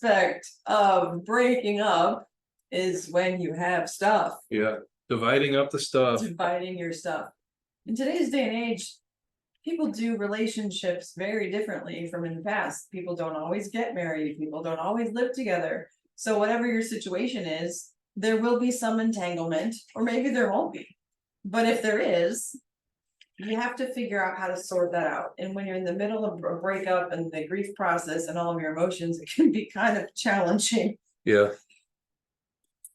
aspect of breaking up is when you have stuff. Yeah, dividing up the stuff. Dividing your stuff. In today's day and age, people do relationships very differently from in the past. People don't always get married. People don't always live together. So whatever your situation is, there will be some entanglement, or maybe there won't be. But if there is, you have to figure out how to sort that out. And when you're in the middle of a breakup and the grief process and all of your emotions, it can be kind of challenging. Yeah.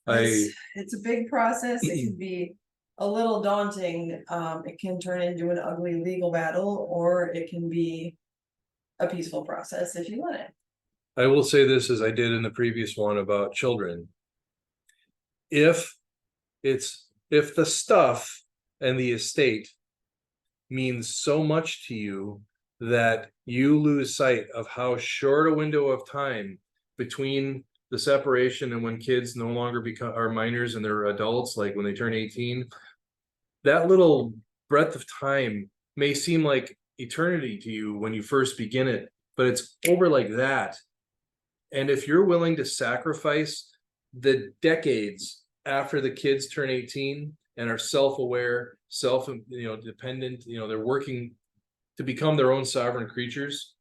It's a big process. It can be a little daunting. It can turn into an ugly legal battle, or it can be a peaceful process if you let it. I will say this, as I did in the previous one about children. If the stuff and the estate means so much to you that you lose sight of how short a window of time between the separation and when kids no longer are minors and they're adults, like when they turn 18, that little breadth of time may seem like eternity to you when you first begin it, but it's over like that. And if you're willing to sacrifice the decades after the kids turn 18 and are self-aware, dependent, they're working to become their own sovereign creatures.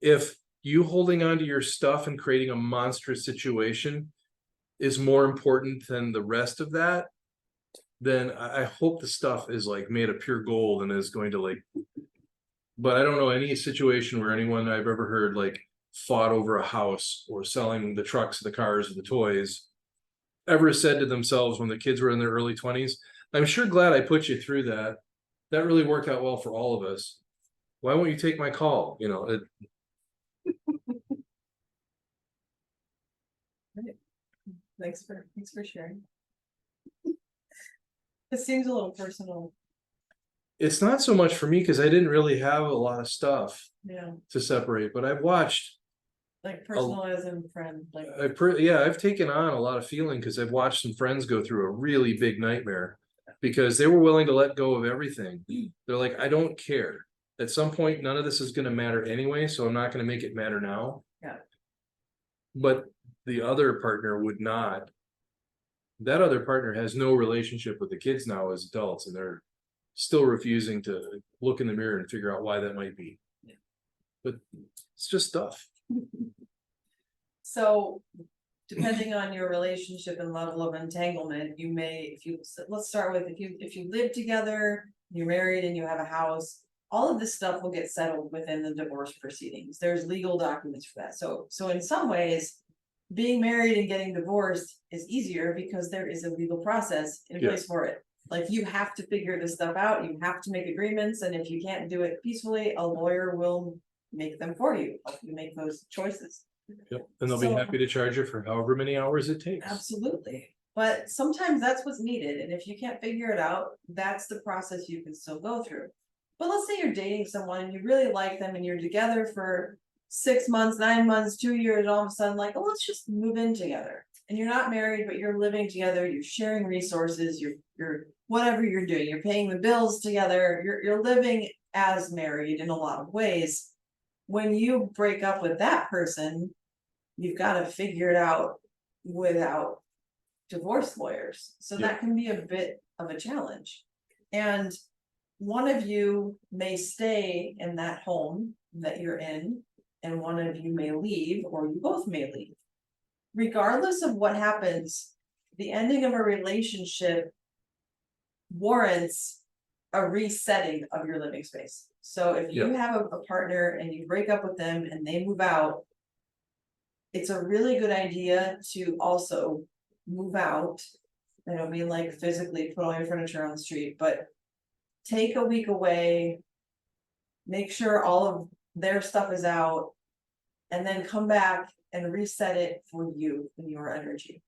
If you holding on to your stuff and creating a monstrous situation is more important than the rest of that, then I hope the stuff is like made of pure gold and is going to but I don't know any situation where anyone I've ever heard fought over a house or selling the trucks, the cars, or the toys ever said to themselves when the kids were in their early 20s, I'm sure glad I put you through that. That really worked out well for all of us. Why won't you take my call? Thanks for sharing. It seems a little personal. It's not so much for me because I didn't really have a lot of stuff to separate, but I've watched personal as in friend. I've taken on a lot of feeling because I've watched some friends go through a really big nightmare because they were willing to let go of everything. They're like, I don't care. At some point, none of this is going to matter anyway, so I'm not going to make it matter now. Yeah. But the other partner would not. That other partner has no relationship with the kids now as adults, and they're still refusing to look in the mirror and figure out why that might be. Yeah. But it's just stuff. So depending on your relationship and level of entanglement, you may, let's start with, if you live together, you're married and you have a house, all of this stuff will get settled within the divorce proceedings. There's legal documents for that. So in some ways, being married and getting divorced is easier because there is a legal process in place for it. You have to figure this stuff out. You have to make agreements. And if you can't do it peacefully, a lawyer will make them for you. Help you make those choices. Yep. And they'll be happy to charge you for however many hours it takes. Absolutely. But sometimes that's what's needed. And if you can't figure it out, that's the process you can still go through. But let's say you're dating someone and you really like them and you're together for 6 months, 9 months, 2 years, all of a sudden let's just move in together. And you're not married, but you're living together, you're sharing resources, you're whatever you're doing, you're paying the bills together, you're living as married in a lot of ways. When you break up with that person, you've got to figure it out without divorce lawyers. So that can be a bit of a challenge. And one of you may stay in that home that you're in, and one of you may leave, or you both may leave. Regardless of what happens, the ending of a relationship warrants a resetting of your living space. So if you have a partner and you break up with them and they move out, it's a really good idea to also move out. I don't mean physically put all your furniture on the street, but take a week away, make sure all of their stuff is out, and then come back and reset it for you and your energy.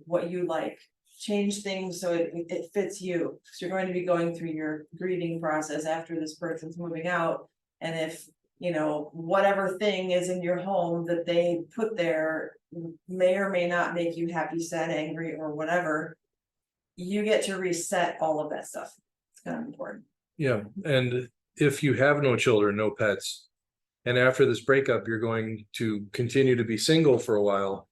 What you like, change things so it fits you. So you're going to be going through your grieving process after this person's moving out. And if whatever thing is in your home that they put there may or may not make you happy, sad, angry, or whatever, you get to reset all of that stuff. It's kind of important. Yeah. And if you have no children, no pets, and after this breakup, you're going to continue to be single for a while,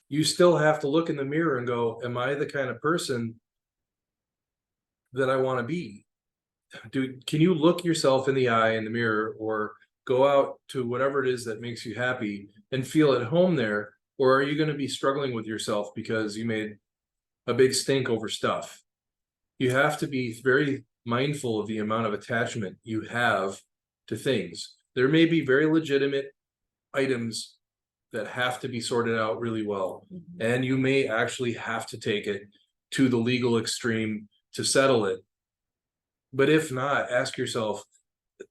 you still have to look in the mirror and go, am I the kind of person that I want to be? Can you look yourself in the eye in the mirror, or go out to whatever it is that makes you happy and feel at home there? Or are you going to be struggling with yourself because you made a big stink over stuff? You have to be very mindful of the amount of attachment you have to things. There may be very legitimate items that have to be sorted out really well. And you may actually have to take it to the legal extreme to settle it. But if not, ask yourself,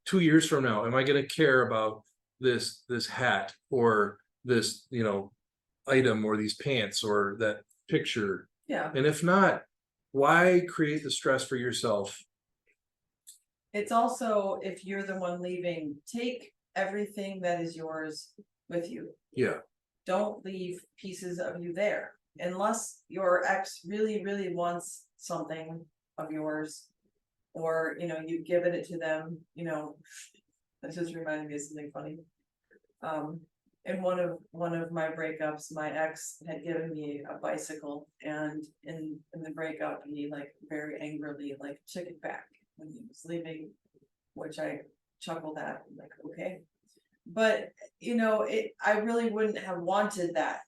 2 years from now, am I going to care about this hat, or this, item, or these pants, or that picture? Yeah. And if not, why create the stress for yourself? It's also, if you're the one leaving, take everything that is yours with you. Yeah. Don't leave pieces of you there unless your ex really, really wants something of yours, or you've given it to them. That just reminded me of something funny. In one of my breakups, my ex had given me a bicycle, and in the breakup, he very angrily took it back when he was leaving, which I chuckled at. I'm like, okay. But I really wouldn't have wanted that.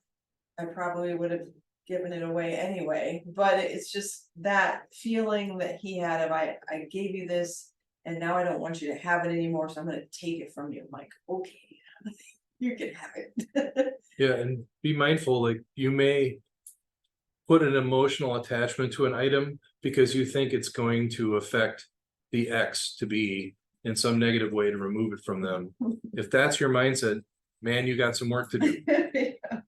I probably would have given it away anyway. But it's just that feeling that he had of, I gave you this, and now I don't want you to have it anymore, so I'm going to take it from you. I'm like, okay, you can have it. Yeah, and be mindful, you may put an emotional attachment to an item because you think it's going to affect the ex to be in some negative way to remove it from them. If that's your mindset, man, you got some work to do. Yeah.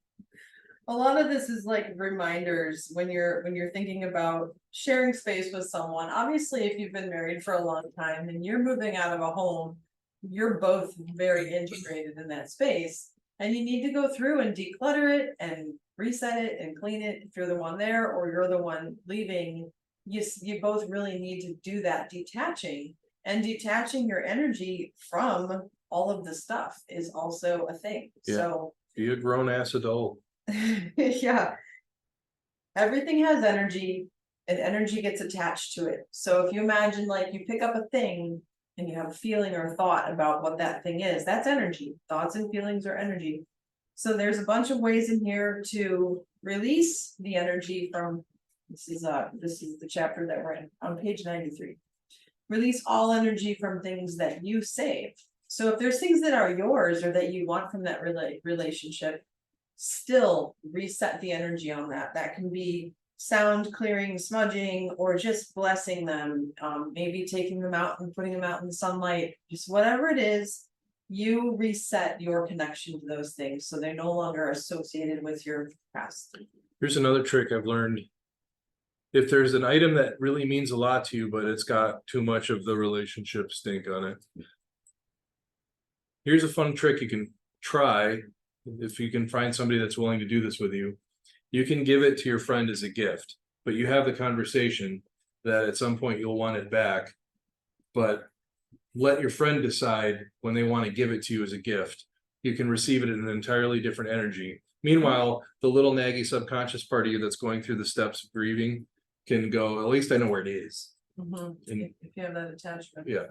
A lot of this is reminders when you're thinking about sharing space with someone. Obviously, if you've been married for a long time and you're moving out of a home, you're both very integrated in that space, and you need to go through and declutter it and reset it and clean it if you're the one there or you're the one leaving. You both really need to do that detaching, and detaching your energy from all of the stuff is also a thing. Yeah. So Be a grown-ass adult. yeah, everything has energy, and energy gets attached to it. So if you imagine you pick up a thing and you have a feeling or a thought about what that thing is, that's energy. Thoughts and feelings are energy. So there's a bunch of ways in here to release the energy from, this is the chapter that we're in on page 93. Release all energy from things that you save. So if there's things that are yours or that you want from that relationship, still reset the energy on that. That can be sound clearing, smudging, or just blessing them. Maybe taking them out and putting them out in the sunlight, just whatever it is, you reset your connection to those things so they're no longer associated with your past. Here's another trick I've learned. If there's an item that really means a lot to you, but it's got too much of the relationship stink on it, here's a fun trick you can try. If you can find somebody that's willing to do this with you, you can give it to your friend as a gift, but you have the conversation that at some point you'll want it back, but let your friend decide when they want to give it to you as a gift. You can receive it in an entirely different energy. Meanwhile, the little naggy subconscious part of you that's going through the steps of grieving can go, at least I know where it is. And if you have that attachment. Yeah.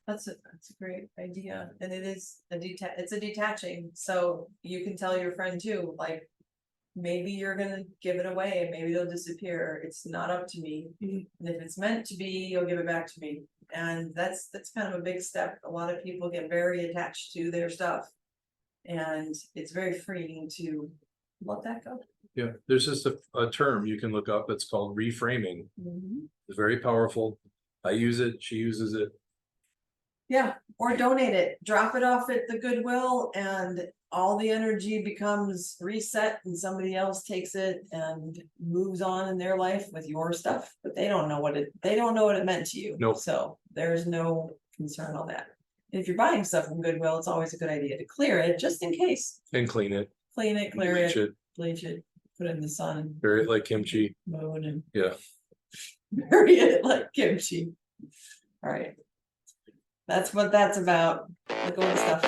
That's a great idea. And it is it's a detaching. So you can tell your friend too, maybe you're gonna give it away and maybe they'll disappear. It's not up to me. And if it's meant to be, you'll give it back to me. And that's kind of a big step. A lot of people get very attached to their stuff, and it's very freeing to let that go. Yeah, there's just a term you can look up. It's called reframing. It's very powerful. I use it. She uses it. Yeah, or donate it. Drop it off at the Goodwill, and all the energy becomes reset, and somebody else takes it and moves on in their life with your stuff. But they don't know what it meant to you. Nope. So there's no concern on that. And if you're buying stuff from Goodwill, it's always a good idea to clear it just in case. And clean it. Clean it, clear Bleach it, bleach it, put it in the sun. Bury it like kimchi. Moon and Yeah. bury it like kimchi. All right. That's what that's about. Look at all the stuff.